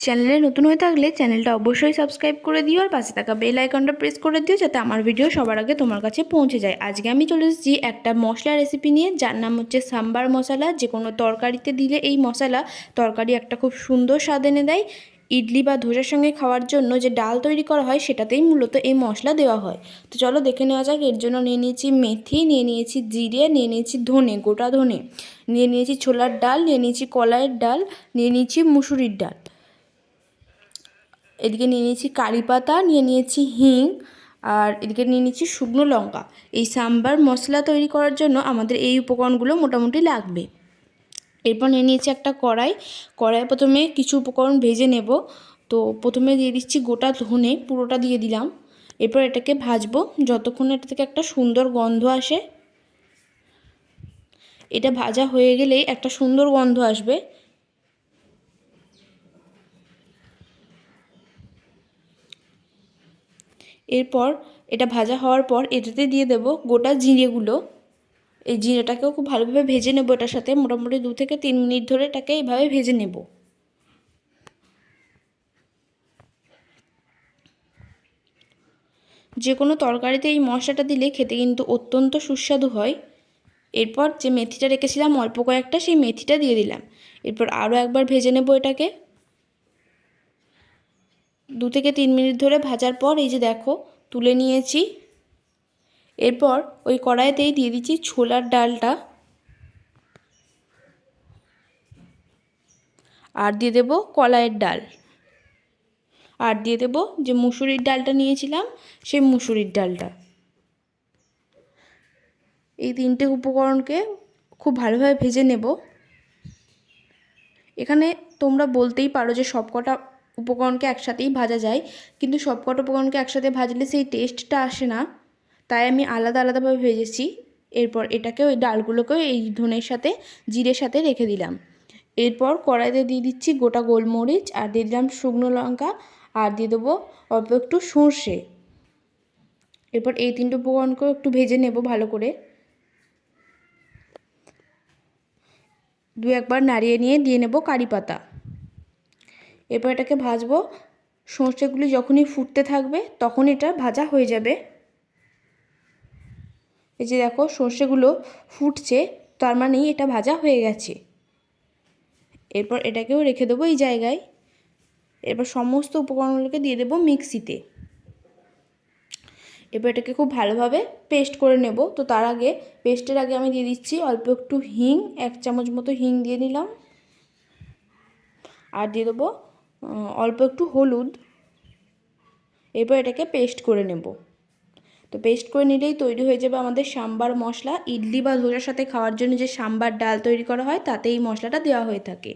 চ্যানেলে নতুন হয়ে থাকলে চ্যানেলটা অবশ্যই সাবস্ক্রাইব করে দিও আর পাশে থাকা বেল আইকনটা প্রেস করে দিও যাতে আমার ভিডিও সবার আগে তোমার কাছে পৌঁছে যায়। আজকে আমি চলে এসেছি একটা মশলা রেসিপি নিয়ে, যার নাম হচ্ছে সাম্বার মশলা। যে কোনো তরকারিতে দিলে এই মশলা তরকারি একটা খুব সুন্দর স্বাদ এনে দেয়। ইডলি বা ধোসার সঙ্গে খাওয়ার জন্য যে ডাল তৈরি করা হয় সেটাতেই মূলত এই মশলা দেওয়া হয়। তো চলো দেখে নেওয়া যাক। এর জন্য নিয়ে নিয়েছি মেথি, নিয়ে নিয়েছি জিরে, নিয়ে নিয়েছি ধনে, গোটা ধনে, নিয়ে নিয়েছি ছোলার ডাল, নিয়ে নিয়েছি কলাইয়ের ডাল, নিয়ে নিয়েছি মুসুরির ডাল, এদিকে নিয়ে নিয়েছি কারি পাতা, নিয়ে নিয়েছি হিং, আর এদিকে নিয়ে নিয়েছি শুকনো লঙ্কা। এই সাম্বার মশলা তৈরি করার জন্য আমাদের এই উপকরণগুলো মোটামুটি লাগবে। এরপর নিয়ে নিয়েছি একটা কড়াই। প্রথমে কিছু উপকরণ ভেজে নেব। তো প্রথমে দিয়ে দিচ্ছি গোটা ধনে, পুরোটা দিয়ে দিলাম। এরপর এটাকে ভাজবো যতক্ষণ এটা থেকে একটা সুন্দর গন্ধ আসে। এটা ভাজা হয়ে গেলেই একটা সুন্দর গন্ধ আসবে। এরপর এটা ভাজা হওয়ার পর এটাতে দিয়ে দেব গোটা জিরেগুলো। এই জিরেটাকেও খুব ভালোভাবে ভেজে নেব। এটার সাথে মোটামুটি 2 থেকে 3 মিনিট ধরে এটাকে এইভাবে ভেজে নেব। যে কোনো তরকারিতে এই মশলাটা দিলে খেতে কিন্তু অত্যন্ত সুস্বাদু হয়। এরপর যে মেথিটা রেখেছিলাম অল্প কয়েকটা, সেই মেথিটা দিয়ে দিলাম। এরপর আরও একবার ভেজে নেব এটাকে 2 থেকে 3 মিনিট ধরে ভাজার পর এই যে দেখো তুলে নিয়েছি। এরপর ওই কড়াইতেই দিয়ে দিচ্ছি ছোলার ডালটা, আর দিয়ে দেব কলাইয়ের ডাল, আর দিয়ে দেব যে মুসুরির ডালটা নিয়েছিলাম সেই মুসুরির ডালটা। এই 3টে উপকরণকে খুব ভালোভাবে ভেজে নেব। এখানে তোমরা বলতেই পারো যে সবকটা উপকরণকে একসাথেই ভাজা যায়, কিন্তু সবকটা উপকরণকে একসাথে ভাজলে সেই টেস্টটা আসে না, তাই আমি আলাদা আলাদাভাবে ভেজেছি। এরপর এটাকে ওই ডালগুলোকেও এই ধনের সাথে জিরের সাথে রেখে দিলাম। এরপর কড়াইতে দিয়ে দিচ্ছি গোটা গোলমরিচ, আর দিয়ে দিলাম শুকনো লঙ্কা, আর দিয়ে দেবো অল্প একটু সর্ষে। এরপর এই 3টে উপকরণকেও একটু ভেজে নেব ভালো করে। 2-1বার নাড়িয়ে নিয়ে দিয়ে নেব কারি পাতা। এরপর এটাকে ভাজবো। সর্ষেগুলি যখনই ফুটতে থাকবে তখন এটা ভাজা হয়ে যাবে। এই যে দেখো সর্ষেগুলো ফুটছে, তার মানেই এটা ভাজা হয়ে গেছে। এরপর এটাকেও রেখে দেবো এই জায়গায়। এরপর সমস্ত উপকরণগুলোকে দিয়ে দেবো মিক্সিতে। এরপর এটাকে খুব ভালোভাবে পেস্ট করে নেব। তো তার আগে পেস্টের আগে আমি দিয়ে দিচ্ছি অল্প একটু হিং, 1 চামচ মতো হিং দিয়ে নিলাম, আর দিয়ে দেবো অল্প একটু হলুদ। এরপর এটাকে পেস্ট করে নেব। তো পেস্ট করে নিলেই তৈরি হয়ে যাবে আমাদের সাম্বার মশলা। ইডলি বা ধোসার সাথে খাওয়ার জন্য যে সাম্বার ডাল তৈরি করা হয় তাতে এই মশলাটা দেওয়া হয়ে থাকে।